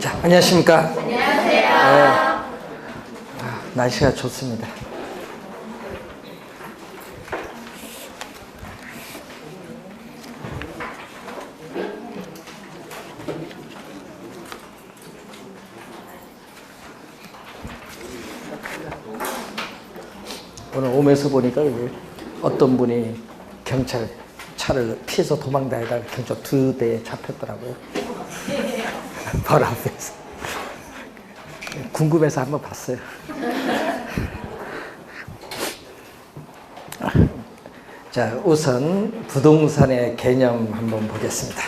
자, 안녕하십니까? 안녕하세요. 날씨가 좋습니다. 오늘 오면서 보니까 어떤 분이 경찰 차를 피해서 도망다니다가 경찰 2대에 잡혔더라고요. 바로 앞에서. 궁금해서 한번 봤어요. 자, 우선 부동산의 개념 한번 보겠습니다.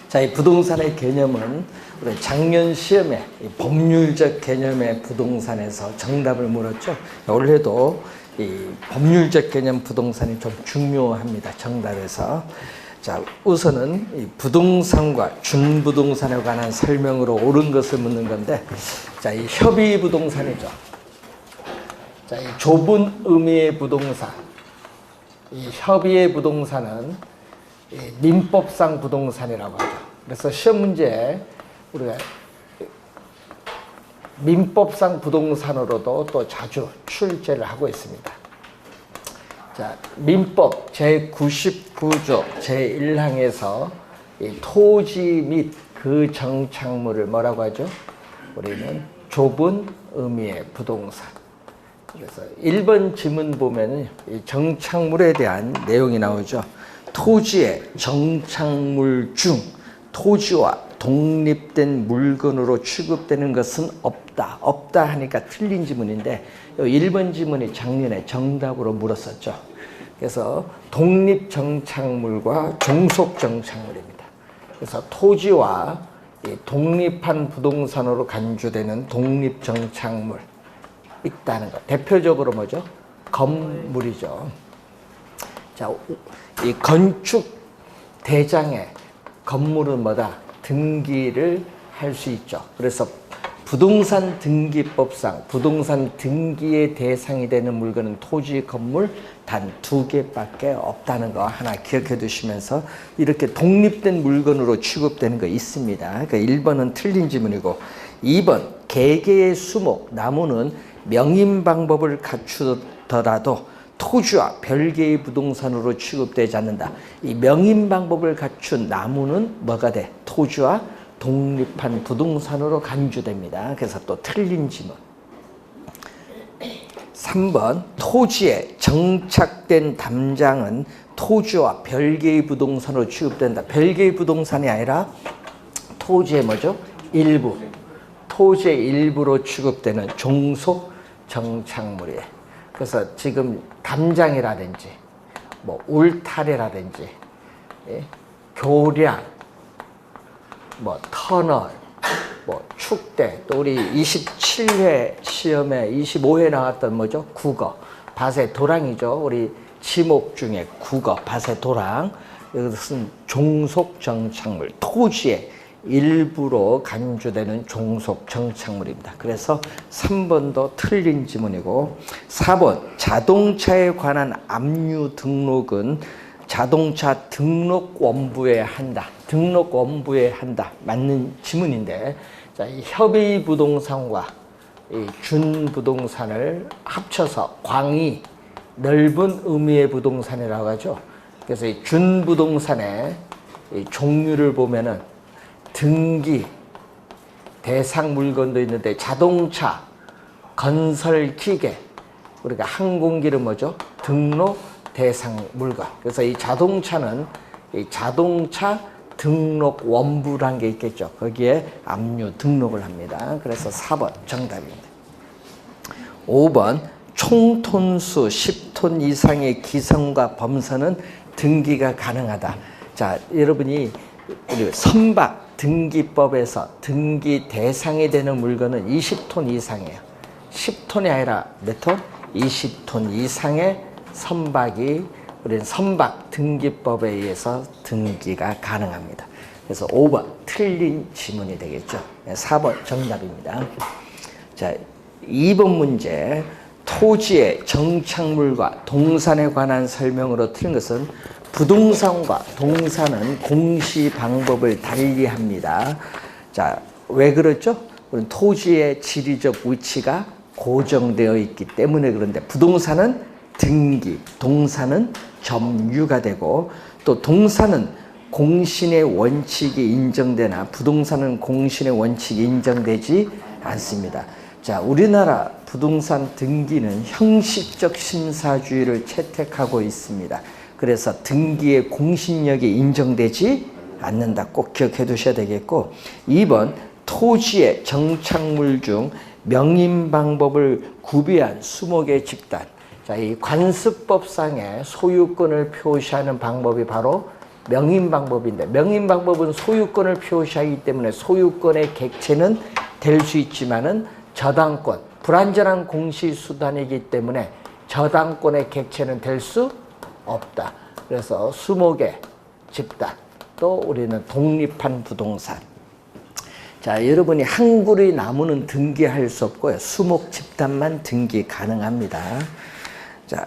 자, 이 부동산의 개념은 우리 작년 시험에 법률적 개념의 부동산에서 정답을 물었죠. 올해도 이 법률적 개념 부동산이 좀 중요합니다. 정답에서. 자, 우선은 이 부동산과 준부동산에 관한 설명으로 옳은 것을 묻는 건데, 자, 이 협의 부동산이죠. 자, 이 좁은 의미의 부동산, 이 협의의 부동산은 이 민법상 부동산이라고 하죠. 그래서 시험 문제에 우리가 민법상 부동산으로도 또 자주 출제를 하고 있습니다. 자, 민법 제99조 제1항에서 이 토지 및 그 정착물을 뭐라고 하죠? 우리는 좁은 의미의 부동산. 그래서 1번 지문 보면 이 정착물에 대한 내용이 나오죠. 토지의 정착물 중 토지와 독립된 물건으로 취급되는 것은 없다. 없다 하니까 틀린 지문인데 1번 지문이 작년에 정답으로 물었었죠. 그래서 독립정착물과 종속정착물입니다. 그래서 토지와 독립한 부동산으로 간주되는 독립정착물 있다는 것. 대표적으로 뭐죠? 건물이죠. 자, 이 건축 대장에 건물은 뭐다? 등기를 할 수 있죠. 그래서 부동산 등기법상 부동산 등기의 대상이 되는 물건은 토지, 건물 단 2개밖에 없다는 거 하나 기억해 두시면서 이렇게 독립된 물건으로 취급되는 거 있습니다. 그러니까 1번은 틀린 지문이고 2번 개개의 수목, 나무는 명인 방법을 갖추더라도 토지와 별개의 부동산으로 취급되지 않는다. 이 명인 방법을 갖춘 나무는 뭐가 돼? 토지와 독립한 부동산으로 간주됩니다. 그래서 또 틀린 지문. 3번 토지에 정착된 담장은 토지와 별개의 부동산으로 취급된다. 별개의 부동산이 아니라 토지의 뭐죠? 일부. 토지의 일부로 취급되는 종속 정착물이에요. 그래서 지금 담장이라든지 뭐 울타리라든지 교량, 뭐 터널, 뭐 축대, 또 우리 27회 시험에 25회 나왔던 뭐죠? 국어, 밭의 도랑이죠. 우리 지목 중에 국어, 밭의 도랑. 이것은 종속 정착물, 토지의 일부로 간주되는 종속 정착물입니다. 그래서 3번도 틀린 지문이고 4번 자동차에 관한 압류 등록은 자동차 등록 원부에 한다. 등록 원부에 한다. 맞는 지문인데, 자, 이 협의 부동산과 이 준부동산을 합쳐서 광의, 넓은 의미의 부동산이라고 하죠. 그래서 이 준부동산의 이 종류를 보면은 등기, 대상 물건도 있는데 자동차, 건설기계, 우리가 항공기는 뭐죠? 등록 대상 물건. 그래서 이 자동차는 이 자동차 등록 원부란 게 있겠죠. 거기에 압류 등록을 합니다. 그래서 4번 정답입니다. 5번 총톤수 10톤 이상의 기성과 범선은 등기가 가능하다. 자, 여러분이 우리 선박 등기법에서 등기 대상이 되는 물건은 20톤 이상이에요. 10톤이 아니라 몇 톤? 20톤 이상의 선박이 우리는 선박 등기법에 의해서 등기가 가능합니다. 그래서 5번 틀린 지문이 되겠죠. 4번 정답입니다. 자, 2번 문제. 토지의 정착물과 동산에 관한 설명으로 틀린 것은 부동산과 동산은 공시 방법을 달리합니다. 자, 왜 그렇죠? 우리는 토지의 지리적 위치가 고정되어 있기 때문에 그런데 부동산은 등기, 동사는 점유가 되고 또 동사는 공신의 원칙이 인정되나 부동산은 공신의 원칙이 인정되지 않습니다. 자, 우리나라 부동산 등기는 형식적 심사주의를 채택하고 있습니다. 그래서 등기의 공신력이 인정되지 않는다. 꼭 기억해 두셔야 되겠고 2번 토지의 정착물 중 명인 방법을 구비한 수목의 집단. 자, 이 관습법상의 소유권을 표시하는 방법이 바로 명인 방법인데 명인 방법은 소유권을 표시하기 때문에 소유권의 객체는 될 수 있지만은 저당권, 불완전한 공시수단이기 때문에 저당권의 객체는 될 수 없다. 그래서 수목의 집단, 또 우리는 독립한 부동산. 자, 여러분이 한 그루의 나무는 등기할 수 없고요. 수목 집단만 등기 가능합니다. 자,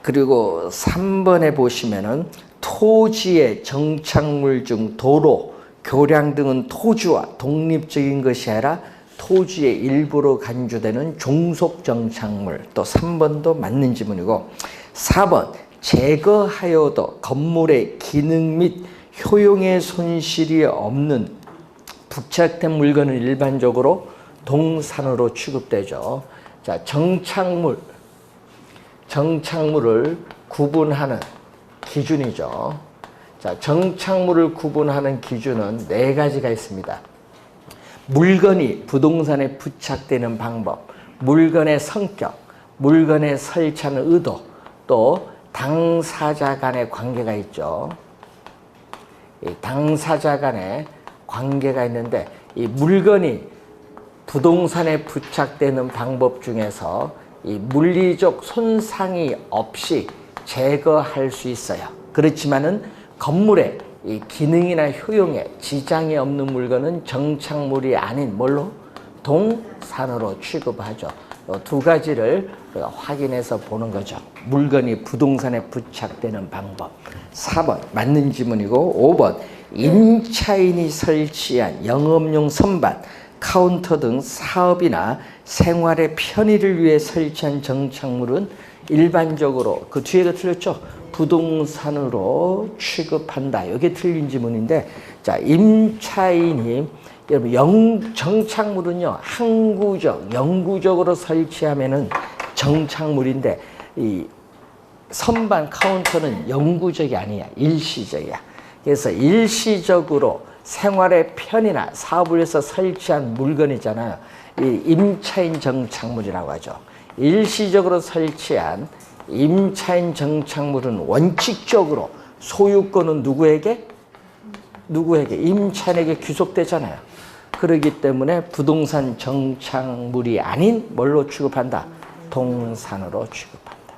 그리고 3번에 보시면은 토지의 정착물 중 도로, 교량 등은 토지와 독립적인 것이 아니라 토지의 일부로 간주되는 종속 정착물. 또 3번도 맞는 지문이고 4번 제거하여도 건물의 기능 및 효용의 손실이 없는 부착된 물건은 일반적으로 동산으로 취급되죠. 자, 정착물을 구분하는 기준이죠. 자, 정착물을 구분하는 기준은 4가지가 있습니다. 물건이 부동산에 부착되는 방법, 물건의 성격, 물건에 설치하는 의도, 또 당사자 간의 관계가 있죠. 이 당사자 간의 관계가 있는데 이 물건이 부동산에 부착되는 방법 중에서 이 물리적 손상이 없이 제거할 수 있어요. 그렇지만은 건물의 이 기능이나 효용에 지장이 없는 물건은 정착물이 아닌 뭘로? 동산으로 취급하죠. 이 2가지를 우리가 확인해서 보는 거죠. 물건이 부동산에 부착되는 방법. 4번 맞는 지문이고 5번 임차인이 설치한 영업용 선반, 카운터 등 사업이나 생활의 편의를 위해 설치한 정착물은 일반적으로 그 뒤에가 틀렸죠. 부동산으로 취급한다. 이게 틀린 지문인데 자, 임차인이 여러분 정착물은요 항구적, 영구적으로 설치하면은 정착물인데 이 선반 카운터는 영구적이 아니야. 일시적이야. 그래서 일시적으로 생활의 편의나 사업을 위해서 설치한 물건이잖아요. 이 임차인 정착물이라고 하죠. 일시적으로 설치한 임차인 정착물은 원칙적으로 소유권은 누구에게? 임차인에게 귀속되잖아요. 그렇기 때문에 부동산 정착물이 아닌 뭘로 취급한다? 동산으로 취급한다.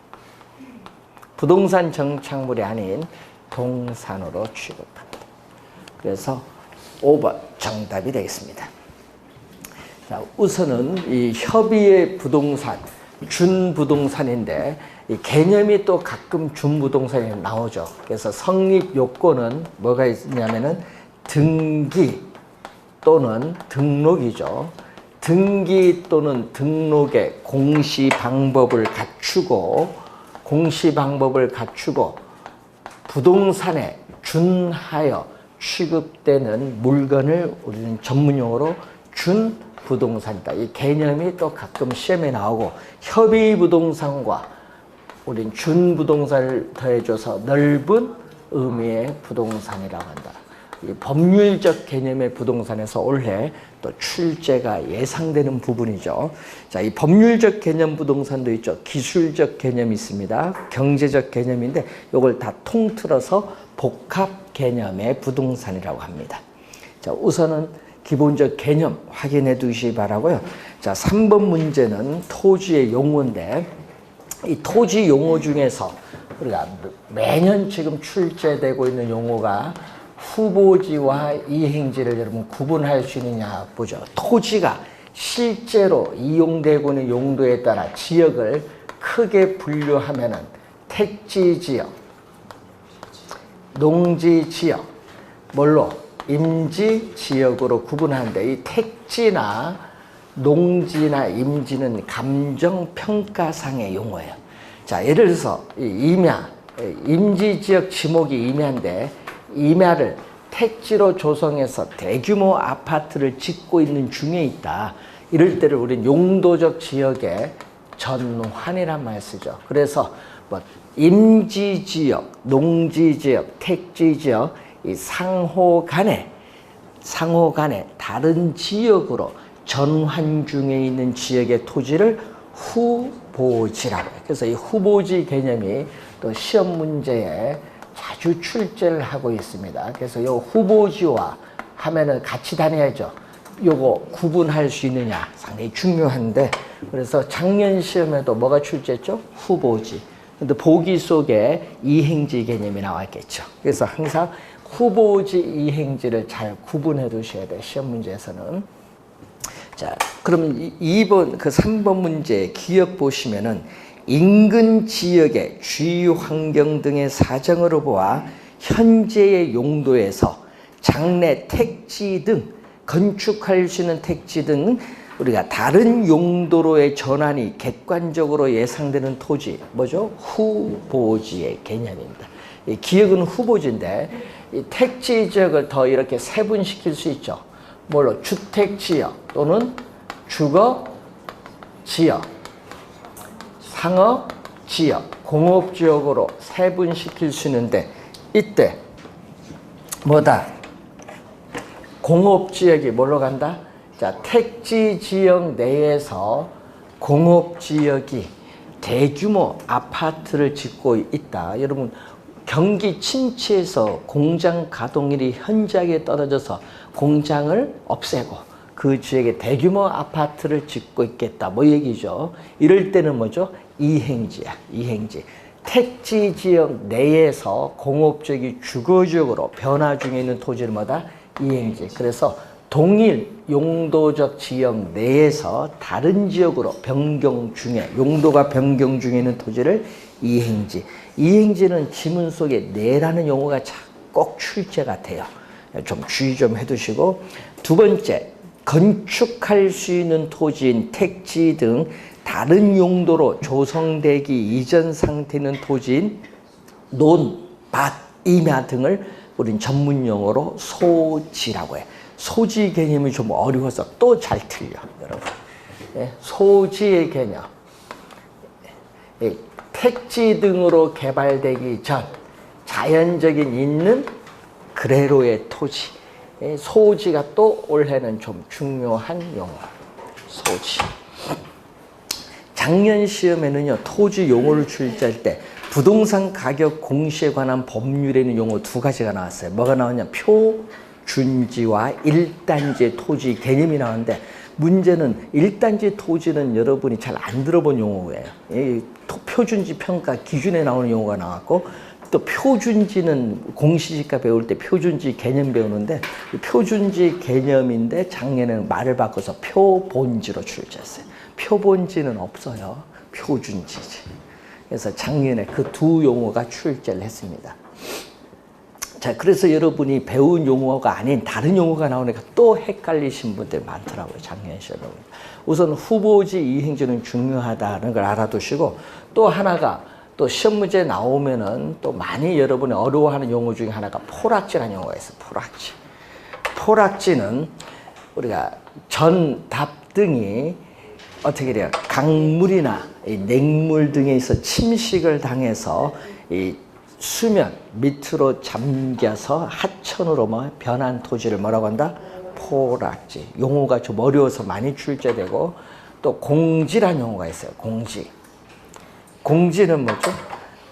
부동산 정착물이 아닌 동산으로 취급한다. 그래서 5번 정답이 되겠습니다. 자, 우선은 이 협의의 부동산, 준부동산인데 이 개념이 또 가끔 준부동산이 나오죠. 그래서 성립 요건은 뭐가 있냐면은 등기 또는 등록이죠. 등기 또는 등록의 공시 방법을 갖추고 부동산에 준하여 취급되는 물건을 우리는 전문용어로 준부동산이다. 이 개념이 또 가끔 시험에 나오고 협의부동산과 우린 준부동산을 더해줘서 넓은 의미의 부동산이라고 한다. 이 법률적 개념의 부동산에서 올해 또 출제가 예상되는 부분이죠. 자, 이 법률적 개념 부동산도 있죠. 기술적 개념이 있습니다. 경제적 개념인데 이걸 다 통틀어서 복합 개념의 부동산이라고 합니다. 자, 우선은 기본적 개념 확인해 두시기 바라고요. 자, 3번 문제는 토지의 용어인데 이 토지 용어 중에서 우리가 매년 지금 출제되고 있는 용어가 후보지와 이행지를 여러분 구분할 수 있느냐 보죠. 토지가 실제로 이용되고 있는 용도에 따라 지역을 크게 분류하면은 택지지역, 농지지역, 뭘로? 임지, 지역으로 구분하는데 이 택지나 농지나 임지는 감정평가상의 용어예요. 자, 예를 들어서 이 임야, 임지지역 지목이 임야인데 임야를 택지로 조성해서 대규모 아파트를 짓고 있는 중에 있다. 이럴 때를 우리는 용도적 지역의 전환이란 말을 쓰죠. 그래서 뭐 임지지역, 농지지역, 택지지역 이 상호 간에 다른 지역으로 전환 중에 있는 지역의 토지를 후보지라고 해요. 그래서 이 후보지 개념이 또 시험 문제에 자주 출제를 하고 있습니다. 그래서 이 후보지와 하면은 같이 다녀야죠. 요거 구분할 수 있느냐 상당히 중요한데, 그래서 작년 시험에도 뭐가 출제했죠? 후보지. 근데 보기 속에 이행지 개념이 나왔겠죠. 그래서 항상 후보지, 이행지를 잘 구분해 두셔야 돼요. 시험 문제에서는. 자, 그럼 2번, 그 3번 문제 기억 보시면은 인근 지역의 주위 환경 등의 사정으로 보아 현재의 용도에서 장래 택지 등 건축할 수 있는 택지 등 우리가 다른 용도로의 전환이 객관적으로 예상되는 토지, 뭐죠? 후보지의 개념입니다. 이 기억은 후보지인데 이 택지 지역을 더 이렇게 세분시킬 수 있죠. 뭘로? 주택지역 또는 주거지역, 상업지역, 공업지역으로 세분시킬 수 있는데 이때 뭐다? 공업지역이 뭘로 간다? 자, 택지지역 내에서 공업지역이 대규모 아파트를 짓고 있다. 여러분, 경기 침체에서 공장 가동률이 현저하게 떨어져서 공장을 없애고 그 지역에 대규모 아파트를 짓고 있겠다. 뭐 얘기죠. 이럴 때는 뭐죠? 이행지야. 이행지. 택지지역 내에서 공업지역이 주거지역으로 변화 중에 있는 토지를 뭐다? 이행지. 그래서 동일 용도적 지역 내에서 다른 지역으로 변경 중에, 용도가 변경 중에 있는 토지를 이행지. 이행지는 지문 속에 내라는 용어가 꼭 출제가 돼요. 좀 주의 좀 해두시고, 두 번째, 건축할 수 있는 토지인 택지 등 다른 용도로 조성되기 이전 상태 있는 토지인 논, 밭, 임야 등을 우린 전문 용어로 소지라고 해요. 소지 개념이 좀 어려워서 또 잘 틀려, 여러분. 소지의 개념. 택지 등으로 개발되기 전 자연적인 있는 그대로의 토지. 소지가 또 올해는 좀 중요한 용어. 소지. 작년 시험에는요, 토지 용어를 출제할 때 부동산 가격 공시에 관한 법률에 있는 용어 두 가지가 나왔어요. 뭐가 나왔냐? 표준지와 일단지 토지 개념이 나왔는데, 문제는 일단지 토지는 여러분이 잘 안 들어본 용어예요. 표준지 평가 기준에 나오는 용어가 나왔고, 또 표준지는 공시지가 배울 때 표준지 개념 배우는데, 표준지 개념인데 작년에는 말을 바꿔서 표본지로 출제했어요. 표본지는 없어요. 표준지지. 그래서 작년에 그 두 용어가 출제를 했습니다. 자, 그래서 여러분이 배운 용어가 아닌 다른 용어가 나오니까 또 헷갈리신 분들 많더라고요. 작년 시험에. 우선 후보지 이행지는 중요하다는 걸 알아두시고, 또 하나가 또 시험 문제 나오면은 또 많이 여러분이 어려워하는 용어 중에 하나가 포락지라는 용어가 있어요. 포락지. 포락지는 우리가 전, 답 등이 어떻게 돼요? 강물이나 냉물 등에 있어 침식을 당해서 이 수면 밑으로 잠겨서 하천으로 변한 토지를 뭐라고 한다? 포락지. 용어가 좀 어려워서 많이 출제되고, 또 공지란 용어가 있어요. 공지. 공지는 뭐죠?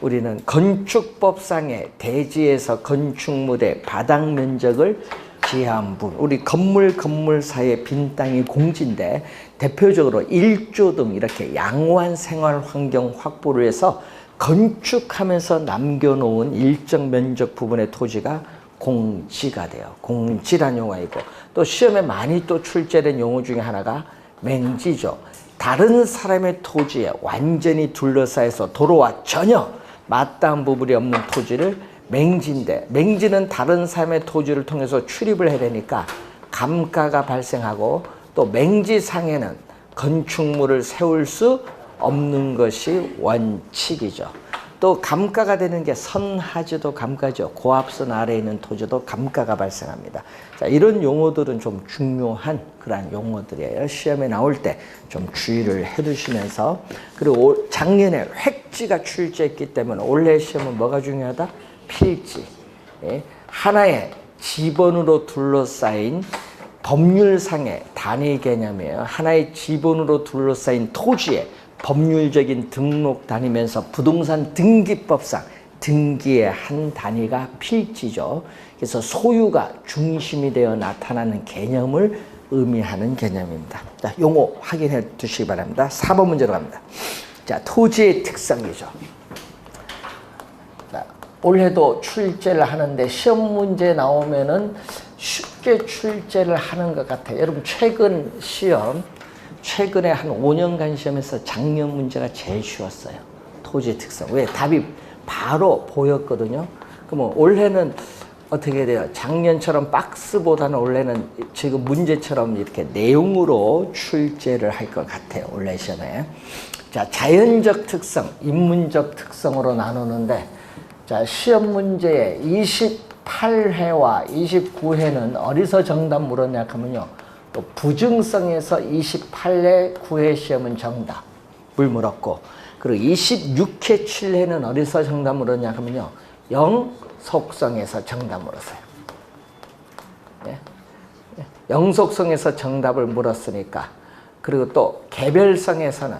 우리는 건축법상의 대지에서 건축물의 바닥 면적을 제한 부분, 우리 건물 사이의 빈 땅이 공지인데, 대표적으로 1조 등 이렇게 양호한 생활 환경 확보를 해서 건축하면서 남겨놓은 일정 면적 부분의 토지가 공지가 돼요. 공지란 용어이고, 또 시험에 많이 또 출제된 용어 중에 하나가 맹지죠. 다른 사람의 토지에 완전히 둘러싸여서 도로와 전혀 맞닿은 부분이 없는 토지를 맹지인데 맹지는 다른 삶의 토지를 통해서 출입을 해야 되니까 감가가 발생하고 또 맹지상에는 건축물을 세울 수 없는 것이 원칙이죠. 또 감가가 되는 게 선하지도 감가죠. 고압선 아래에 있는 토지도 감가가 발생합니다. 자, 이런 용어들은 좀 중요한 그러한 용어들이에요. 시험에 나올 때 좀 주의를 해두시면서, 그리고 작년에 획지가 출제했기 때문에 올해 시험은 뭐가 중요하다? 필지. 예? 하나의 지번으로 둘러싸인 법률상의 단위 개념이에요. 하나의 지번으로 둘러싸인 토지의 법률적인 등록 단위면서 부동산 등기법상 등기의 한 단위가 필지죠. 그래서 소유가 중심이 되어 나타나는 개념을 의미하는 개념입니다. 자, 용어 확인해 두시기 바랍니다. 4번 문제로 갑니다. 자, 토지의 특성이죠. 자, 올해도 출제를 하는데 시험 문제 나오면은 쉽게 출제를 하는 것 같아요. 여러분 최근 시험, 최근에 한 5년간 시험에서 작년 문제가 제일 쉬웠어요. 토지의 특성. 왜? 답이 바로 보였거든요. 그러면 올해는 어떻게 돼요? 작년처럼 박스보다는 올해는 지금 문제처럼 이렇게 내용으로 출제를 할 것 같아요. 올해 시험에. 자, 자연적 특성, 인문적 특성으로 나누는데, 자, 시험 문제에 28회와 29회는 어디서 정답 물었냐 하면요. 또 부증성에서 28회 9회 시험은 정답을 물었고, 그리고 26회 7회는 어디서 정답 물었냐 하면요. 영속성에서 정답 물었어요. 네? 영속성에서 정답을 물었으니까. 그리고 또 개별성에서는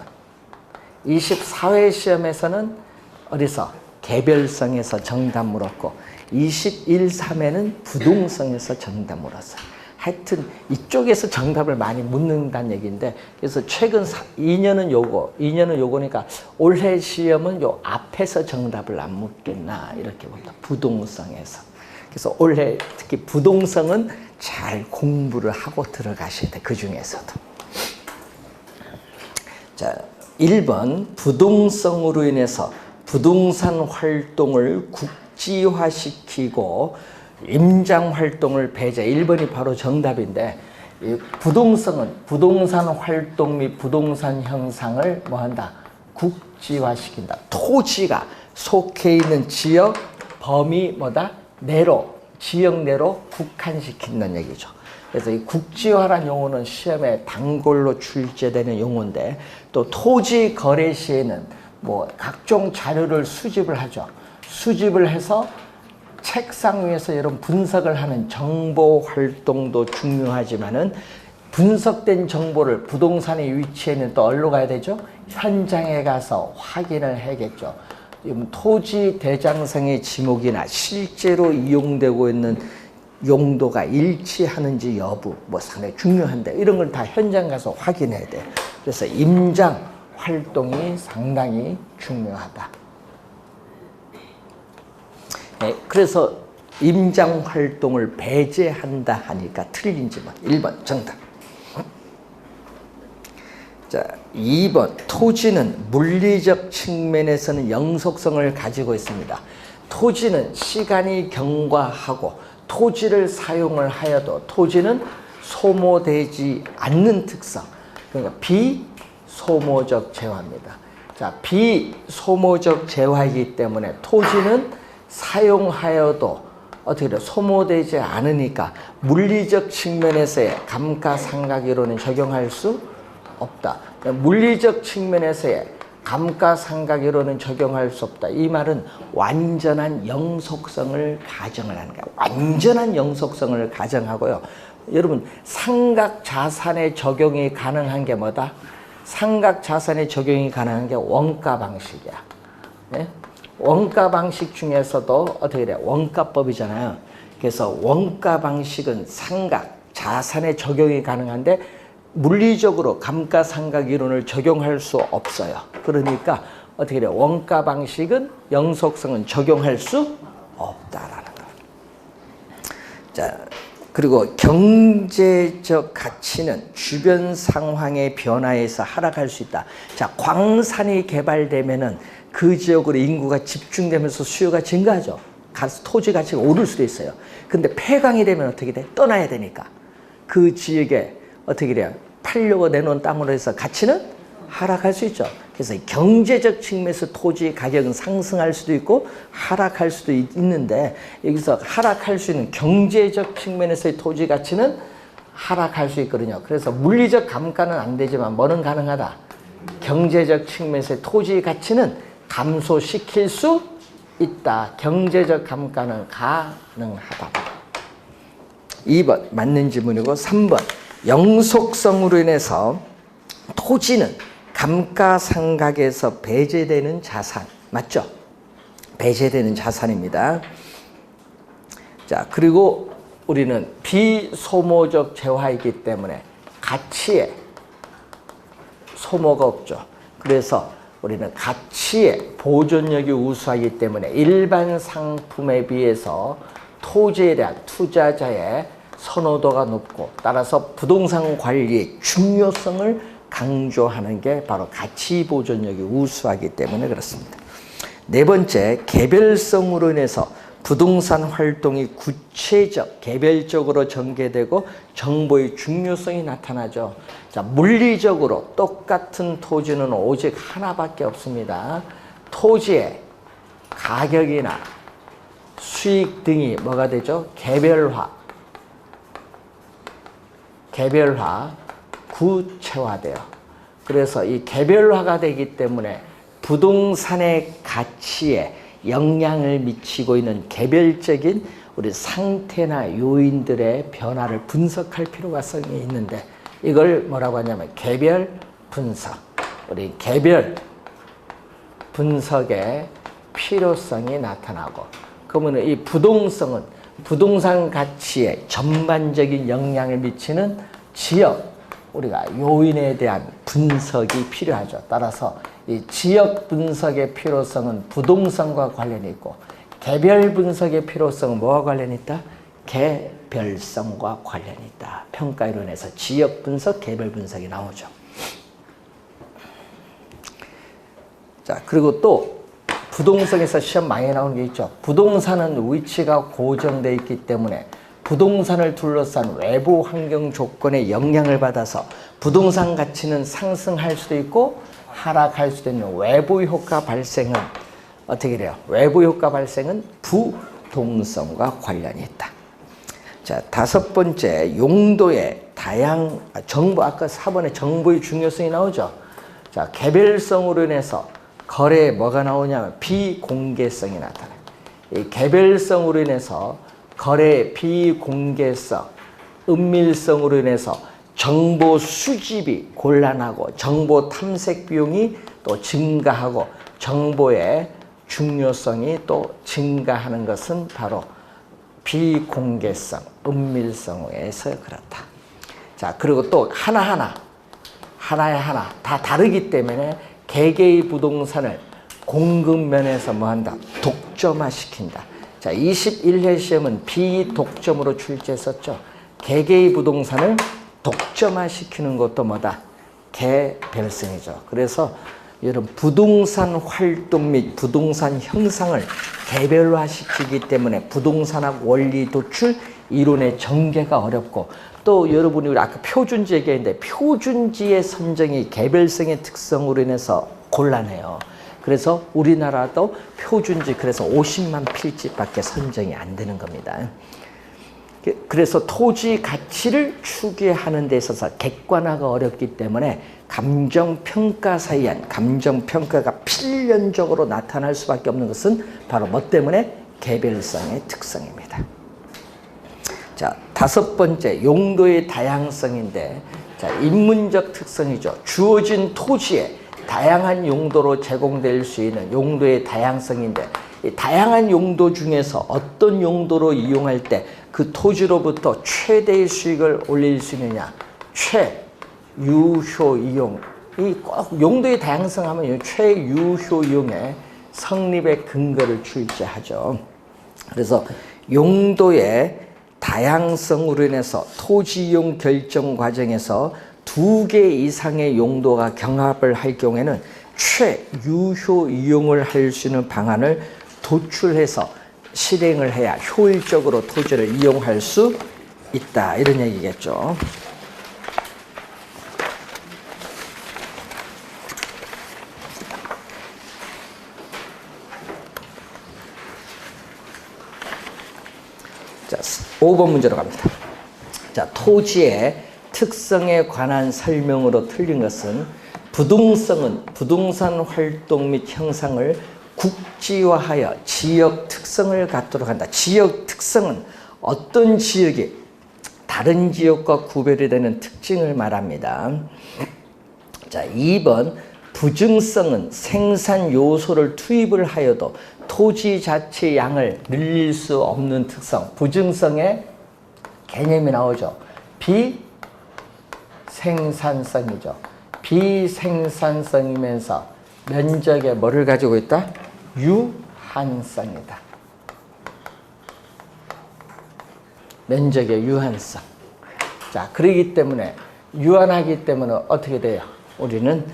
24회 시험에서는 어디서? 개별성에서 정답 물었고 21, 3회는 부동성에서 정답 물었어요. 하여튼 이쪽에서 정답을 많이 묻는다는 얘기인데, 그래서 최근 2년은 요거, 2년은 요거니까 올해 시험은 요 앞에서 정답을 안 묻겠나 이렇게 봅니다. 부동성에서. 그래서 올해 특히 부동성은 잘 공부를 하고 들어가셔야 돼. 그 중에서도. 자, 1번 부동성으로 인해서 부동산 활동을 국지화시키고 임장 활동을 배제. 1번이 바로 정답인데, 이 부동성은 부동산 활동 및 부동산 형상을 뭐한다? 국지화시킨다. 토지가 속해 있는 지역 범위 뭐다? 내로, 지역 내로 국한시킨다는 얘기죠. 그래서 이 국지화란 용어는 시험에 단골로 출제되는 용어인데, 또 토지 거래 시에는 뭐 각종 자료를 수집을 하죠. 수집을 해서 책상 위에서 여러분 분석을 하는 정보 활동도 중요하지만은, 분석된 정보를 부동산에 위치해 있는 또 어디로 가야 되죠? 현장에 가서 확인을 해야겠죠. 토지 대장성의 지목이나 실제로 이용되고 있는 용도가 일치하는지 여부 뭐 상당히 중요한데, 이런 걸 다 현장 가서 확인해야 돼요. 그래서 임장 활동이 상당히 중요하다. 네, 그래서 임장 활동을 배제한다 하니까 틀린지만 1번 정답. 자, 2번 토지는 물리적 측면에서는 영속성을 가지고 있습니다. 토지는 시간이 경과하고 토지를 사용을 하여도 토지는 소모되지 않는 특성. 그러니까 비소모적 재화입니다. 자, 비소모적 재화이기 때문에 토지는 사용하여도 어떻게 돼? 소모되지 않으니까 물리적 측면에서의 감가상각이론은 적용할 수 없다. 물리적 측면에서의 감가상각이론은 적용할 수 없다. 이 말은 완전한 영속성을 가정을 하는 거야. 완전한 영속성을 가정하고요. 여러분, 상각자산의 적용이 가능한 게 뭐다? 상각자산의 적용이 가능한 게 원가 방식이야. 네? 원가 방식 중에서도 어떻게 돼? 원가법이잖아요. 그래서 원가 방식은 상각, 자산의 적용이 가능한데 물리적으로 감가상각 이론을 적용할 수 없어요. 그러니까 어떻게 돼? 원가 방식은 영속성은 적용할 수 없다라는 거. 자, 그리고 경제적 가치는 주변 상황의 변화에서 하락할 수 있다. 자, 광산이 개발되면은 그 지역으로 인구가 집중되면서 수요가 증가하죠. 토지 가치가 오를 수도 있어요. 근데 폐강이 되면 어떻게 돼? 떠나야 되니까. 그 지역에 어떻게 돼요? 팔려고 내놓은 땅으로 해서 가치는 하락할 수 있죠. 그래서 경제적 측면에서 토지 가격은 상승할 수도 있고 하락할 수도 있는데, 여기서 하락할 수 있는 경제적 측면에서의 토지 가치는 하락할 수 있거든요. 그래서 물리적 감가는 안 되지만 뭐는 가능하다? 경제적 측면에서의 토지 가치는 감소시킬 수 있다. 경제적 감가는 가능하다. 2번 맞는 질문이고, 3번 영속성으로 인해서 토지는 감가상각에서 배제되는 자산. 맞죠? 배제되는 자산입니다. 자, 그리고 우리는 비소모적 재화이기 때문에 가치에 소모가 없죠. 그래서 우리는 가치의 보존력이 우수하기 때문에 일반 상품에 비해서 토지에 대한 투자자의 선호도가 높고, 따라서 부동산 관리의 중요성을 강조하는 게 바로 가치 보존력이 우수하기 때문에 그렇습니다. 네 번째, 개별성으로 인해서 부동산 활동이 구체적, 개별적으로 전개되고 정보의 중요성이 나타나죠. 자, 물리적으로 똑같은 토지는 오직 하나밖에 없습니다. 토지의 가격이나 수익 등이 뭐가 되죠? 개별화, 구체화돼요. 그래서 이 개별화가 되기 때문에 부동산의 가치에 영향을 미치고 있는 개별적인 우리 상태나 요인들의 변화를 분석할 필요가 있는데, 이걸 뭐라고 하냐면 개별 분석. 우리 개별 분석의 필요성이 나타나고, 그러면 이 부동성은 부동산 가치에 전반적인 영향을 미치는 지역, 우리가 요인에 대한 분석이 필요하죠. 따라서 이 지역 분석의 필요성은 부동산과 관련이 있고, 개별 분석의 필요성은 뭐와 관련이 있다? 개별성과 관련이 있다. 평가 이론에서 지역 분석, 개별 분석이 나오죠. 자, 그리고 또 부동산에서 시험 많이 나오는 게 있죠. 부동산은 위치가 고정되어 있기 때문에 부동산을 둘러싼 외부 환경 조건에 영향을 받아서 부동산 가치는 상승할 수도 있고 하락할 수도 있는 외부 효과 발생은 어떻게 돼요? 외부 효과 발생은 부동성과 관련이 있다. 자, 다섯 번째, 용도의 정보, 아까 4번에 정보의 중요성이 나오죠. 자, 개별성으로 인해서 거래에 뭐가 나오냐면 비공개성이 나타나요. 이 개별성으로 인해서 거래의 비공개성, 은밀성으로 인해서 정보 수집이 곤란하고 정보 탐색 비용이 또 증가하고 정보의 중요성이 또 증가하는 것은 바로 비공개성, 은밀성에서 그렇다. 자, 그리고 또 하나에 하나 다 다르기 때문에 개개의 부동산을 공급면에서 뭐한다? 독점화시킨다. 자, 21회 시험은 비독점으로 출제했었죠. 개개의 부동산을 독점화시키는 것도 뭐다? 개별성이죠. 그래서 여러분, 부동산 활동 및 부동산 형상을 개별화시키기 때문에 부동산학 원리 도출 이론의 전개가 어렵고, 또 여러분이 우리 아까 표준지 얘기했는데 표준지의 선정이 개별성의 특성으로 인해서 곤란해요. 그래서 우리나라도 표준지 그래서 50만 필지밖에 선정이 안 되는 겁니다. 그래서 토지 가치를 추계하는 데 있어서 객관화가 어렵기 때문에 감정평가사에 의한 감정평가가 필연적으로 나타날 수밖에 없는 것은 바로 뭐 때문에? 개별성의 특성입니다. 자, 다섯 번째, 용도의 다양성인데, 자, 인문적 특성이죠. 주어진 토지에 다양한 용도로 제공될 수 있는 용도의 다양성인데, 이 다양한 용도 중에서 어떤 용도로 이용할 때 그 토지로부터 최대의 수익을 올릴 수 있느냐, 최유효 이용. 이 꼭 용도의 다양성 하면 최유효 이용의 성립의 근거를 출제하죠. 그래서 용도의 다양성으로 인해서 토지 이용 결정 과정에서 2개 이상의 용도가 경합을 할 경우에는 최유효 이용을 할 수 있는 방안을 도출해서 실행을 해야 효율적으로 토지를 이용할 수 있다. 이런 얘기겠죠. 자, 5번 문제로 갑니다. 자, 토지의 특성에 관한 설명으로 틀린 것은 부동성은 부동산 활동 및 형상을 국지화하여 지역 특성을 갖도록 한다. 지역 특성은 어떤 지역이 다른 지역과 구별이 되는 특징을 말합니다. 자, 2번 부증성은 생산 요소를 투입을 하여도 토지 자체 양을 늘릴 수 없는 특성. 부증성의 개념이 나오죠. 비생산성이죠. 비생산성이면서 면적에 뭐를 가지고 있다? 유한성이다. 면적의 유한성. 자, 그러기 때문에 유한하기 때문에 어떻게 돼요? 우리는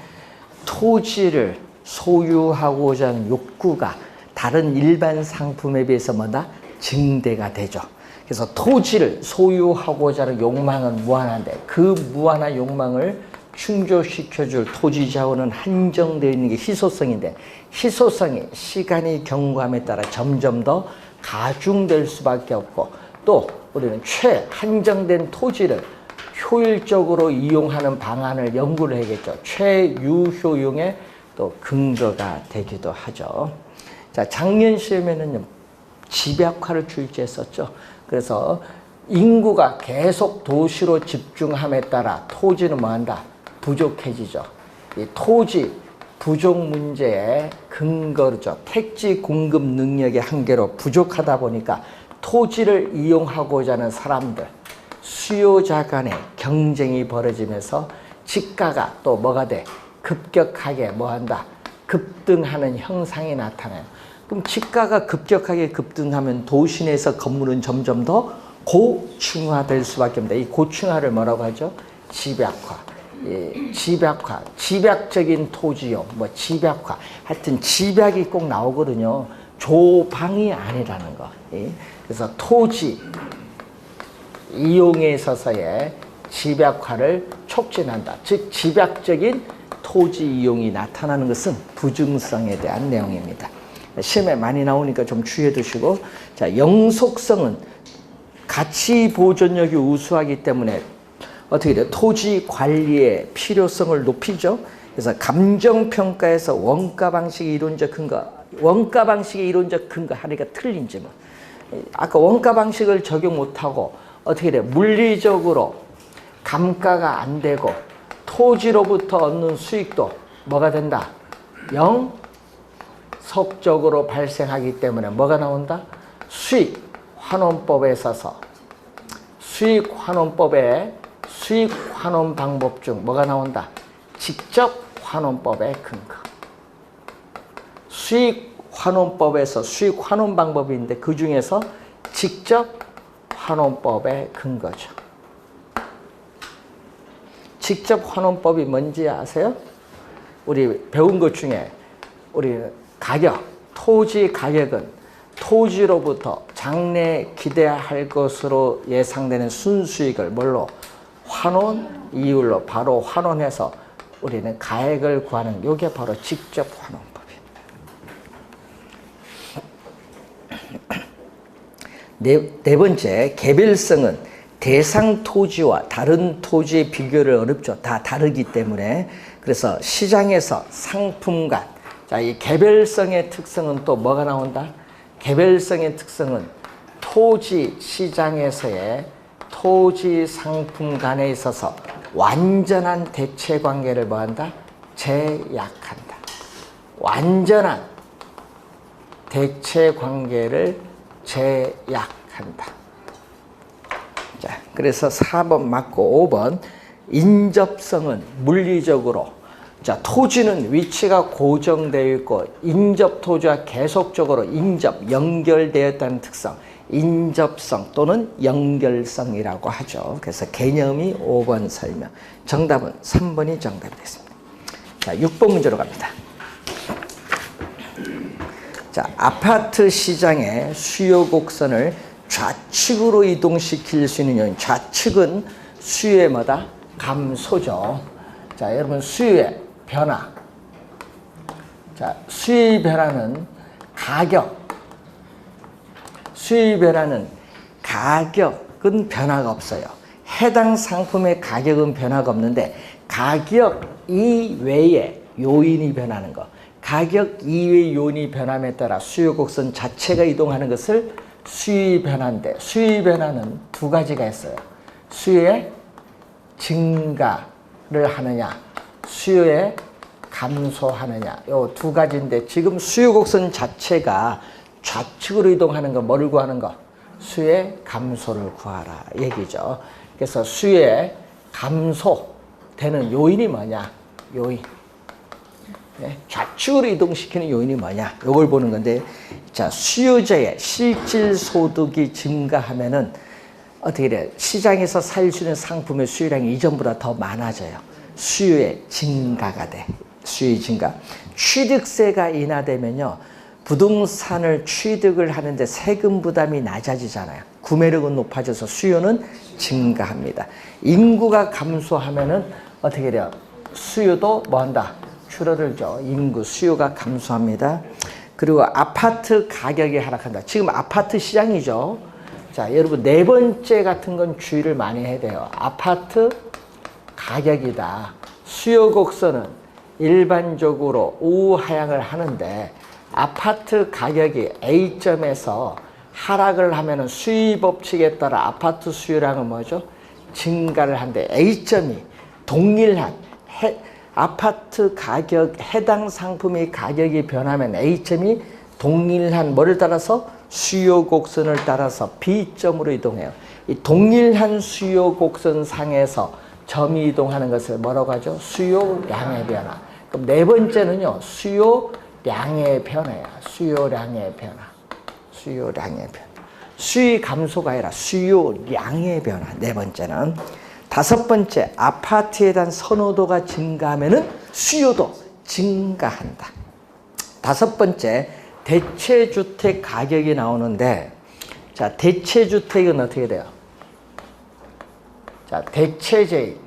토지를 소유하고자 하는 욕구가 다른 일반 상품에 비해서 뭐다? 증대가 되죠. 그래서 토지를 소유하고자 하는 욕망은 무한한데 그 무한한 욕망을 충족시켜줄 토지 자원은 한정되어 있는 게 희소성인데 희소성이 시간이 경과함에 따라 점점 더 가중될 수밖에 없고 또 우리는 한정된 토지를 효율적으로 이용하는 방안을 연구를 해야겠죠. 최유효용의 또 근거가 되기도 하죠. 자, 작년 시험에는 집약화를 출제했었죠. 그래서 인구가 계속 도시로 집중함에 따라 토지는 뭐한다? 부족해지죠. 이 토지 부족 문제의 근거죠. 택지 공급 능력의 한계로 부족하다 보니까 토지를 이용하고자 하는 사람들, 수요자 간의 경쟁이 벌어지면서 지가가 또 뭐가 돼? 급격하게 뭐한다? 급등하는 형상이 나타나요. 그럼 지가가 급격하게 급등하면 도시 내에서 건물은 점점 더 고층화될 수밖에 없습니다. 이 고층화를 뭐라고 하죠? 집약화. 예, 집약화, 집약적인 토지용, 집약화. 하여튼 집약이 꼭 나오거든요. 조방이 아니라는 거. 예. 그래서 토지 이용에 있어서의 집약화를 촉진한다. 즉 집약적인 토지 이용이 나타나는 것은 부증성에 대한 내용입니다. 시험에 많이 나오니까 좀 주의해 두시고, 자, 영속성은 가치 보존력이 우수하기 때문에 어떻게 돼요? 토지 관리의 필요성을 높이죠. 그래서 감정평가에서 원가 방식의 이론적 근거, 원가 방식의 이론적 근거 하니까 틀린지 뭐. 아까 원가 방식을 적용 못하고 어떻게 돼요? 물리적으로 감가가 안 되고 토지로부터 얻는 수익도 뭐가 된다? 영속적으로 발생하기 때문에 뭐가 나온다? 수익환원법에 있어서 수익환원법의 수익환원 방법 중 뭐가 나온다? 직접환원법의 근거. 수익환원법에서 수익환원 방법인데 그 중에서 직접환원법의 근거죠. 직접환원법이 뭔지 아세요? 우리 배운 것 중에 우리 가격, 토지 가격은 토지로부터 장래 기대할 것으로 예상되는 순수익을 뭘로? 환원 이율로 바로 환원해서 우리는 가액을 구하는 요게 바로 직접환원법입니다. 네 번째, 개별성은 대상 토지와 다른 토지의 비교를 어렵죠. 다 다르기 때문에. 그래서 시장에서 상품간, 자, 이 개별성의 특성은 또 뭐가 나온다? 개별성의 특성은 토지 시장에서의 토지 상품 간에 있어서 완전한 대체 관계를 뭐한다? 제약한다. 완전한 대체 관계를 제약한다. 자, 그래서 4번 맞고 5번 인접성은 물리적으로, 자, 토지는 위치가 고정되어 있고 인접 토지와 계속적으로 연결되었다는 특성, 인접성 또는 연결성이라고 하죠. 그래서 개념이 5번 설명, 정답은 3번이 정답이 됐습니다. 자, 6번 문제로 갑니다. 자, 아파트 시장의 수요 곡선을 좌측으로 이동시킬 수 있는 요인. 좌측은 수요의 뭐다? 감소죠. 자, 여러분 수요의 변화. 자, 수요의 변화는 가격. 수요의 변화는 가격은 변화가 없어요. 해당 상품의 가격은 변화가 없는데 가격 이외의 요인이 변하는 거. 가격 이외의 요인이 변함에 따라 수요 곡선 자체가 이동하는 것을 수요의 변화인데 수요의 변화는 두 가지가 있어요. 수요의 증가를 하느냐, 수요의 감소하느냐, 요 두 가지인데 지금 수요 곡선 자체가 좌측으로 이동하는 거, 뭐를 구하는 거? 수요의 감소를 구하라 얘기죠. 그래서 수요의 감소되는 요인이 뭐냐? 요인. 네, 좌측으로 이동시키는 요인이 뭐냐? 요걸 보는 건데, 자, 수요자의 실질 소득이 증가하면은 어떻게 돼요? 시장에서 살 수 있는 상품의 수요량이 이전보다 더 많아져요. 수요의 증가가 돼. 수요의 증가. 취득세가 인하되면요, 부동산을 취득을 하는데 세금 부담이 낮아지잖아요. 구매력은 높아져서 수요는 증가합니다. 인구가 감소하면은 어떻게 돼요? 수요도 뭐 한다? 줄어들죠. 인구, 수요가 감소합니다. 그리고 아파트 가격이 하락한다. 지금 아파트 시장이죠. 자, 여러분 네 번째 같은 건 주의를 많이 해야 돼요. 아파트 가격이다. 수요 곡선은 일반적으로 우하향을 하는데 아파트 가격이 A점에서 하락을 하면은 수요 법칙에 따라 아파트 수요량은 뭐죠? 증가를 한대. A점이 동일한 아파트 가격, 해당 상품의 가격이 변하면 A점이 동일한 뭐를 따라서? 수요 곡선을 따라서 B점으로 이동해요. 이 동일한 수요 곡선 상에서 점이 이동하는 것을 뭐라고 하죠? 수요량의 변화. 그럼 네 번째는요, 수요량의 변화야. 수요량의 변화. 수요량의 변화. 수요 감소가 아니라 수요량의 변화. 네 번째는. 다섯 번째, 아파트에 대한 선호도가 증가하면은 수요도 증가한다. 다섯 번째, 대체주택 가격이 나오는데, 자, 대체주택은 어떻게 돼요? 자, 대체제인.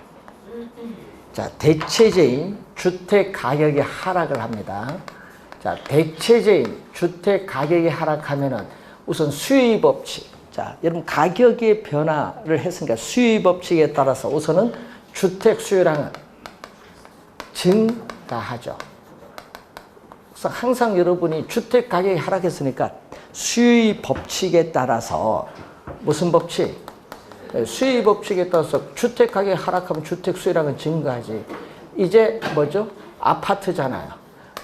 자, 대체제인 주택 가격이 하락을 합니다. 자, 대체제인 주택 가격이 하락하면은 우선 수요 법칙. 자, 여러분 가격의 변화를 했으니까 수요 법칙에 따라서 우선은 주택 수요량은 증가하죠. 그래서 항상 여러분이 주택 가격이 하락했으니까 수요 법칙에 따라서 무슨 법칙? 수요 법칙에 따라서 주택 가격이 하락하면 주택 수요량은 증가하지. 이제 뭐죠? 아파트잖아요.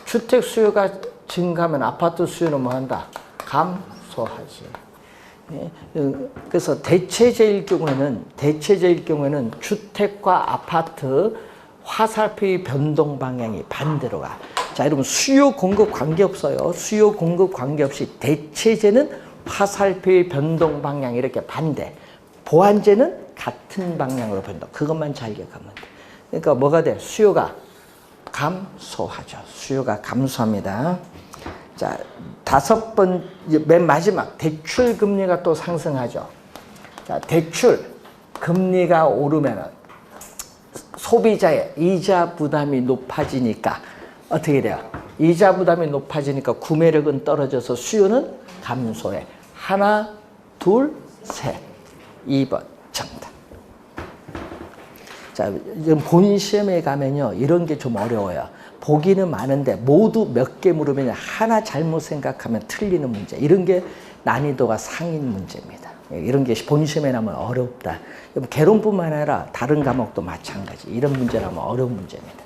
주택 수요가 증가하면 아파트 수요는 뭐 한다? 감소하지. 그래서 대체제일 경우에는 주택과 아파트 화살표의 변동 방향이 반대로 가. 자, 여러분 수요 공급 관계없어요. 수요 공급 관계없이 대체제는 화살표의 변동 방향이 이렇게 반대. 보완제는 같은 방향으로 변동. 그것만 잘 기억하면 돼. 그러니까 뭐가 돼? 수요가 감소하죠. 수요가 감소합니다. 자, 다섯 번, 맨 마지막, 대출 금리가 또 상승하죠. 자, 대출 금리가 오르면은 소비자의 이자 부담이 높아지니까 어떻게 돼요? 이자 부담이 높아지니까 구매력은 떨어져서 수요는 감소해. 하나, 둘, 셋. 2번 정답. 자, 본 시험에 가면요, 이런 게 좀 어려워요. 보기는 많은데 모두 몇 개 물으면 하나 잘못 생각하면 틀리는 문제. 이런 게 난이도가 상인 문제입니다. 이런 게 본 시험에 나면 어렵다. 개론뿐만 아니라 다른 과목도 마찬가지. 이런 문제라면 어려운 문제입니다.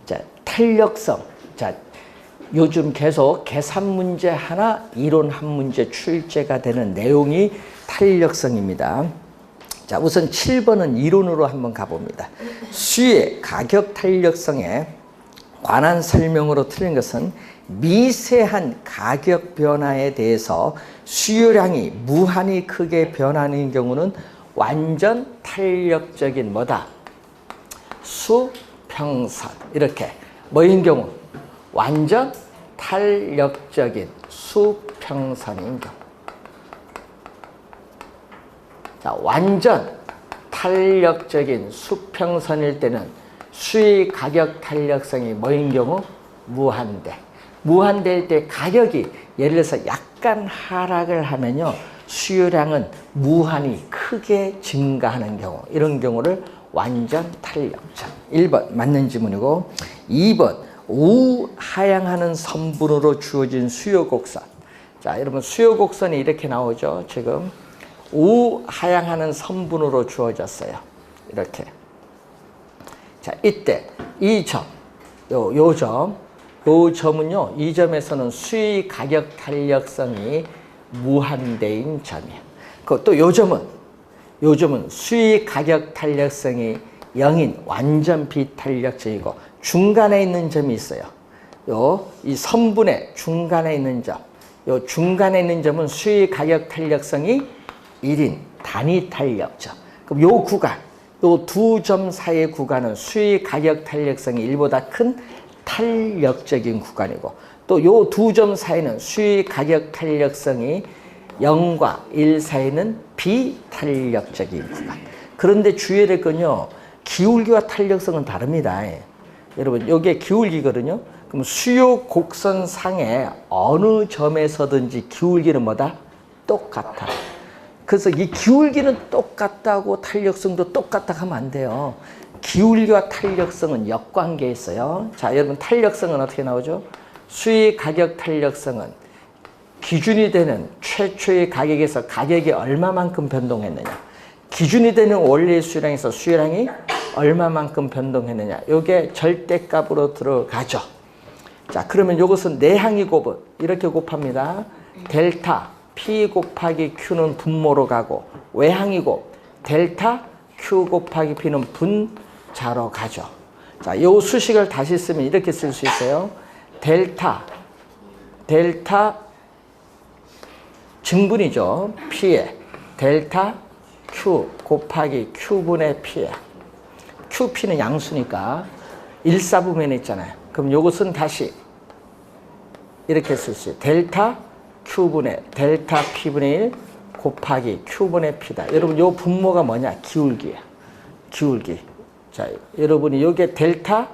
자, 탄력성. 자, 요즘 계속 계산 문제 하나, 이론 한 문제 출제가 되는 내용이 탄력성입니다. 자, 우선 7번은 이론으로 한번 가봅니다. 수요의 가격 탄력성에 관한 설명으로 틀린 것은 미세한 가격 변화에 대해서 수요량이 무한히 크게 변하는 경우는 완전 탄력적인 뭐다? 수평선. 이렇게 뭐인 경우? 완전 탄력적인 수평선인 경우. 자, 완전 탄력적인 수평선일 때는 수의 가격 탄력성이 뭐인 경우? 무한대. 무한대일 때 가격이 예를 들어서 약간 하락을 하면요, 수요량은 무한히 크게 증가하는 경우, 이런 경우를 완전 탄력적. 1번 맞는 지문이고, 2번 우하향하는 선분으로 주어진 수요 곡선. 자, 여러분 수요 곡선이 이렇게 나오죠. 지금 우하향하는 선분으로 주어졌어요. 이렇게. 자, 이때 이 점, 요 점은요, 이 점에서는 수의 가격 탄력성이 무한대인 점이에요. 또 요 점은 수의 가격 탄력성이 0인 완전 비탄력적이고, 중간에 있는 점이 있어요. 이 선분의 중간에 있는 점, 요 중간에 있는 점은 수의 가격 탄력성이 1인 단위 탄력점. 그럼 요 구간, 요 두 점 사이의 구간은 수의 가격 탄력성이 1보다 큰 탄력적인 구간이고, 또 요 두 점 사이는 수의 가격 탄력성이 0과 1 사이는 비탄력적인 구간. 그런데 주의해야 될 건요, 기울기와 탄력성은 다릅니다. 여러분, 요게 기울기거든요. 그럼 수요 곡선상에 어느 점에서든지 기울기는 뭐다? 똑같아. 그래서 이 기울기는 똑같다고 탄력성도 똑같다 하면 안 돼요. 기울기와 탄력성은 역관계에 있어요. 자, 여러분 탄력성은 어떻게 나오죠? 수의 가격 탄력성은 기준이 되는 최초의 가격에서 가격이 얼마만큼 변동했느냐, 기준이 되는 원래의 수요량에서 수요량이 얼마만큼 변동했느냐, 이게 절대값으로 들어가죠. 자, 그러면 이것은 내항이 곱은 이렇게 곱합니다. 델타 P 곱하기 Q는 분모로 가고, 외항이 곱 델타 Q 곱하기 P는 분자로 가죠. 자, 이 수식을 다시 쓰면 이렇게 쓸 수 있어요. 델타 증분이죠. P에 델타 Q 곱하기 Q분의 P에, QP는 양수니까 1사분면에 있잖아요. 그럼 이것은 다시 이렇게 쓸 수 있어요. 델타 Q분의 델타 P분의 1 곱하기 Q분의 P다. 여러분 요 분모가 뭐냐? 기울기야. 기울기. 자, 여러분이 요게 델타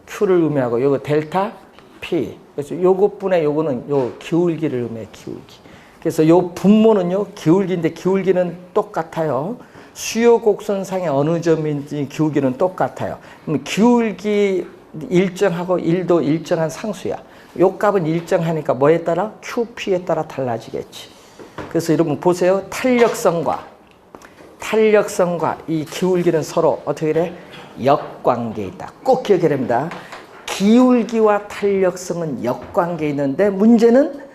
Q를 의미하고 요거 델타 P. 그래서 요것분의 요거는 요 기울기를 의미해, 기울기. 그래서 요 분모는요, 기울기인데 기울기는 똑같아요. 수요 곡선상의 어느 점인지 기울기는 똑같아요. 그럼 기울기 일정하고 1도 일정한 상수야. 요 값은 일정하니까 뭐에 따라? QP에 따라 달라지겠지. 그래서 여러분 보세요. 탄력성과 이 기울기는 서로 어떻게 돼? 역관계에 있다. 꼭 기억해야 됩니다. 기울기와 탄력성은 역관계에 있는데, 문제는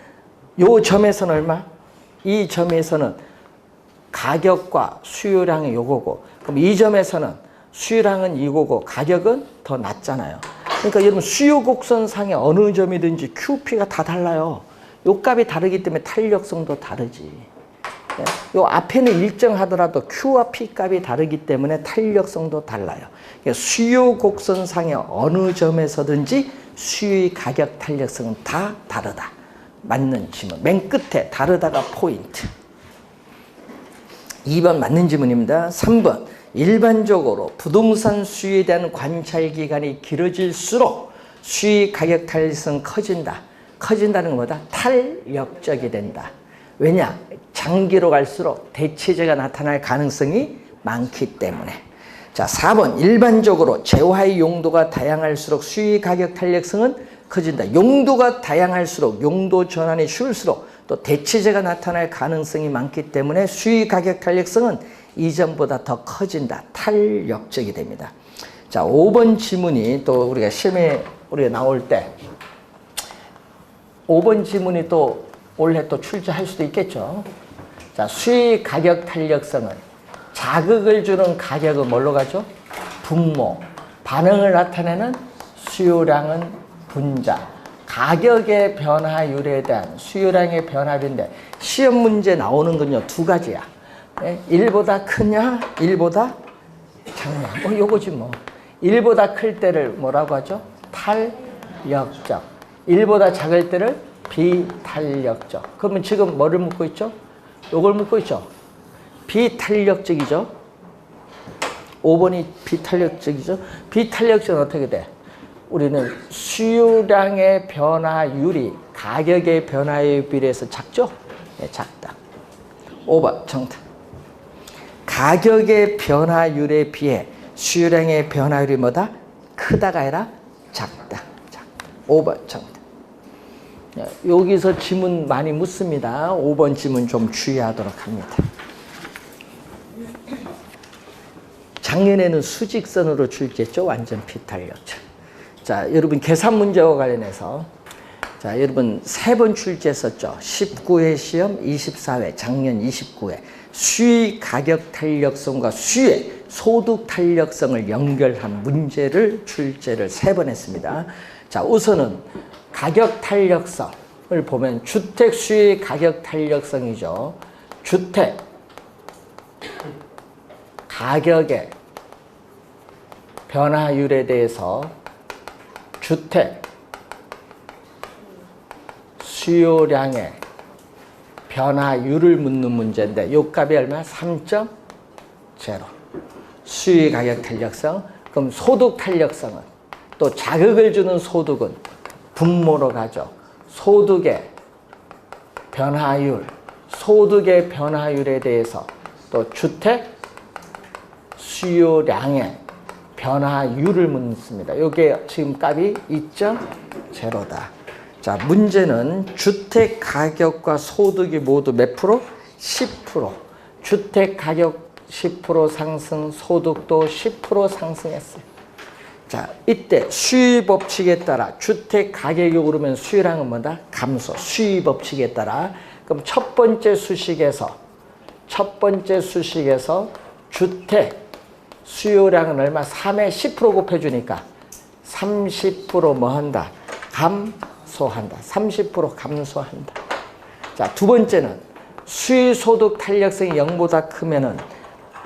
요 점에서는 얼마? 이 점에서는 가격과 수요량이 요거고, 그럼 이 점에서는 수요량은 이거고 가격은 더 낮잖아요. 그러니까 여러분 수요 곡선상의 어느 점이든지 QP가 다 달라요. 요 값이 다르기 때문에 탄력성도 다르지. 요 앞에는 일정하더라도 Q와 P 값이 다르기 때문에 탄력성도 달라요. 그러니까 수요 곡선상의 어느 점에서든지 수요의 가격 탄력성은 다 다르다. 맞는 지문. 맨 끝에 다르다가 포인트. 2번 맞는 지문입니다. 3번. 일반적으로 부동산 수요에 대한 관찰 기간이 길어질수록 수요 가격 탄력성은 커진다. 커진다는 건 뭐다? 탄력적이 된다. 왜냐? 장기로 갈수록 대체제가 나타날 가능성이 많기 때문에. 자, 4번. 일반적으로 재화의 용도가 다양할수록 수요 가격 탄력성은 커진다. 용도가 다양할수록, 용도 전환이 쉬울수록 또 대체제가 나타날 가능성이 많기 때문에 수요 가격 탄력성은 이전보다 더 커진다. 탄력적이 됩니다. 자, 5번 지문이 또 우리가 시험에 나올 때 5번 지문이 또 올해 또 출제할 수도 있겠죠. 자, 수요 가격 탄력성은 자극을 주는 가격은 뭘로 가죠? 분모. 반응을 나타내는 수요량은 분자. 가격의 변화율에 대한 수요량의 변화인데, 시험 문제 나오는 건요, 두 가지야. 1보다 크냐, 1보다 작냐. 요거지 뭐. 1보다 클 때를 뭐라고 하죠? 탄력적. 1보다 작을 때를 비탄력적. 그러면 지금 뭐를 묻고 있죠? 요걸 묻고 있죠? 비탄력적이죠? 5번이 비탄력적이죠? 비탄력적은 어떻게 돼? 우리는 수요량의 변화율이 가격의 변화에 비례해서 작죠? 네, 작다. 5번 정답. 가격의 변화율에 비해 수요량의 변화율이 뭐다? 크다가 아니라 작다. 5번 정답. 여기서 지문 많이 묻습니다. 5번 지문 좀 주의하도록 합니다. 작년에는 수직선으로 출제했죠. 완전 비탄력적. 자, 여러분 계산 문제와 관련해서 자, 여러분 3번 출제했었죠. 19회 시험, 24회, 작년 29회. 수의 가격 탄력성과 수의 소득 탄력성을 연결한 문제를 출제를 3번 했습니다. 자, 우선은 가격 탄력성을 보면 주택 수의 가격 탄력성이죠. 주택 가격의 변화율에 대해서 주택 수요량의 변화율을 묻는 문제인데 요 값이 얼마? 3.0. 수의 가격 탄력성. 그럼 소득 탄력성은 또 자극을 주는 소득은 분모로 가죠. 소득의 변화율, 소득의 변화율에 대해서 또 주택 수요량의 변화율을 묻습니다. 이게 지금 값이 2.0다. 자, 문제는 주택 가격과 소득이 모두 몇 프로? 10%. 주택 가격 10% 상승, 소득도 10% 상승했어요. 자, 이때 수의 법칙에 따라 주택 가격이 오르면 수요량은 뭐다? 감소. 수의 법칙에 따라. 그럼 첫 번째 수식에서 주택 수요량은 얼마? 3에 10% 곱해주니까 30% 뭐 한다? 감소한다. 30% 감소한다. 자, 두 번째는 수의 소득 탄력성이 0보다 크면은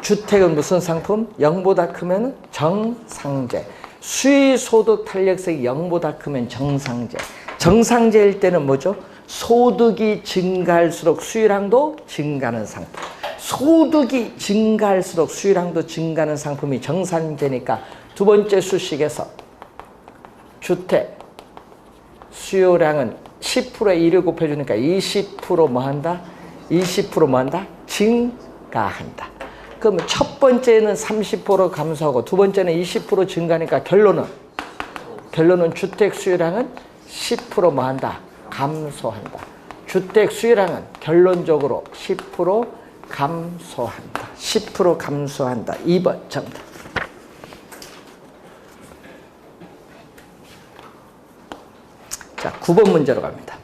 주택은 무슨 상품? 0보다 크면은 정상재. 수의 소득 탄력성이 0보다 크면 정상재. 정상재일 때는 뭐죠? 소득이 증가할수록 수요량도 증가하는 상품. 소득이 증가할수록 수요량도 증가하는 상품이 정상재니까 두 번째 수식에서 주택 수요량은 10%에 1을 곱해주니까 20% 뭐 한다? 20% 뭐 한다? 증가한다. 그러면 첫 번째는 30% 감소하고 두 번째는 20% 증가하니까 결론은 주택 수요량은 10% 뭐 한다? 감소한다. 주택 수요량은 결론적으로 10% 감소한다. 10% 감소한다. 2번 정답. 자, 9번 문제로 갑니다.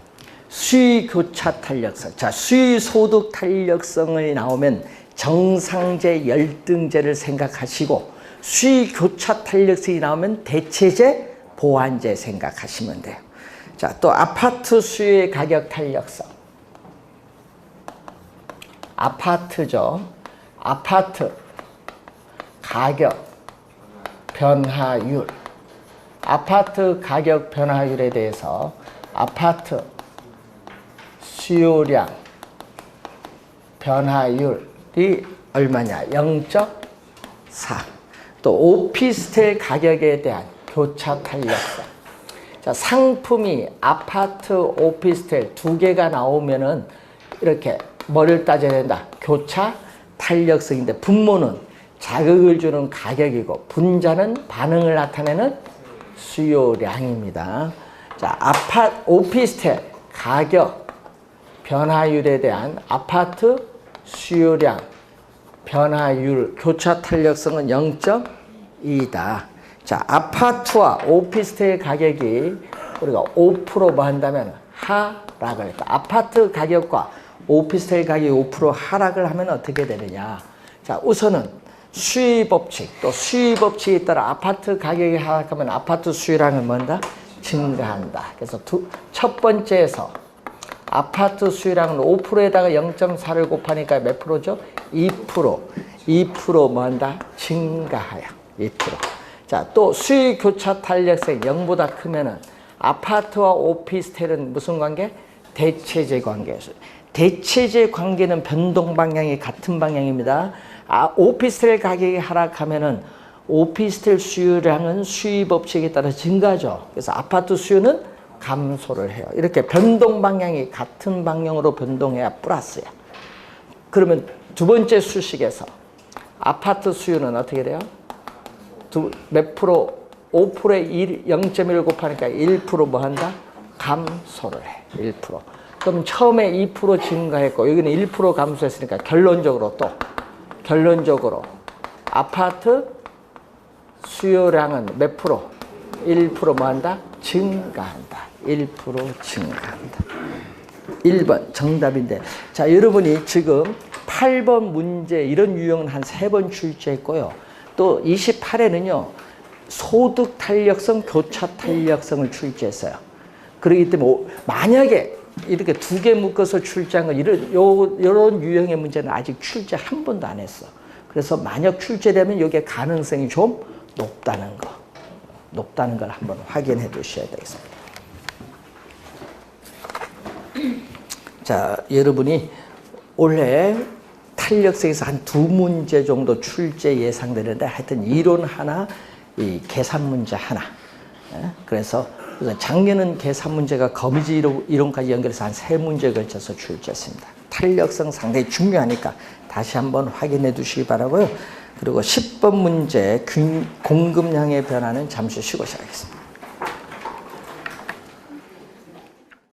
수의 교차 탄력성. 자, 수의 소득 탄력성이 나오면 정상재 열등재를 생각하시고 수의 교차 탄력성이 나오면 대체재 보완재 생각하시면 돼요. 자, 또 아파트 수의 가격 탄력성. 아파트죠. 아파트 가격 변화율. 아파트 가격 변화율에 대해서 아파트 수요량 변화율이 얼마냐? 0.4. 또 오피스텔 가격에 대한 교차 탄력성. 자, 상품이 아파트, 오피스텔 두 개가 나오면은 이렇게 뭐를 따져야 된다? 교차 탄력성인데 분모는 자극을 주는 가격이고 분자는 반응을 나타내는 수요량입니다. 자, 오피스텔 가격 변화율에 대한 아파트 수요량 변화율 교차 탄력성은 0.2다. 자, 아파트와 오피스텔 가격이 우리가 5% 뭐 한다면 하락을 했다. 아파트 가격과 오피스텔 가격이 5% 하락을 하면 어떻게 되느냐? 자, 우선은 수의 법칙, 또 수의 법칙에 따라 아파트 가격이 하락하면 아파트 수요량은 뭔다? 증가한다. 그래서 첫 번째에서 아파트 수요량은 5%에다가 0.4를 곱하니까 몇 프로죠? 2%. 2% 뭐 한다? 증가하여. 2%. 자, 또 수의 교차 탄력성이 0보다 크면은 아파트와 오피스텔은 무슨 관계? 대체제 관계였어요. 대체제 관계는 변동 방향이 같은 방향입니다. 오피스텔 가격이 하락하면은 오피스텔 수요량은 수요 법칙에 따라 증가하죠. 그래서 아파트 수요는 감소를 해요. 이렇게 변동 방향이 같은 방향으로 변동해야 플러스야. 그러면 두 번째 수식에서 아파트 수요는 어떻게 돼요? 몇 프로? 5%에 0.1 곱하니까 1% 뭐 한다? 감소를 해. 1%. 그럼 처음에 2% 증가했고 여기는 1% 감소했으니까 결론적으로 아파트 수요량은 몇 프로? 1% 뭐 한다? 증가한다. 1% 증가한다. 1번 정답인데, 자, 여러분이 지금 8번 문제 이런 유형은 한 3번 출제했고요. 또 28회는요 소득 탄력성, 교차 탄력성을 출제했어요. 그렇기 때문에 만약에 이렇게 2개 묶어서 출제한 건 이런 유형의 문제는 아직 출제 한 번도 안 했어. 그래서 만약 출제되면 여기에 가능성이 좀 높다는 걸 한번 확인해 두셔야 되겠습니다. 자, 여러분이 올해 탄력성에서 한 2문제 정도 출제 예상되는데 하여튼 이론 하나, 이 계산 문제 하나. 그래서 작년은 계산 문제가 거미지 이론까지 연결해서 한 3문제에 걸쳐서 출제했습니다. 탄력성 상당히 중요하니까 다시 한번 확인해 두시기 바라고요. 그리고 10번 문제 공급량의 변화는 잠시 쉬고 시작하겠습니다.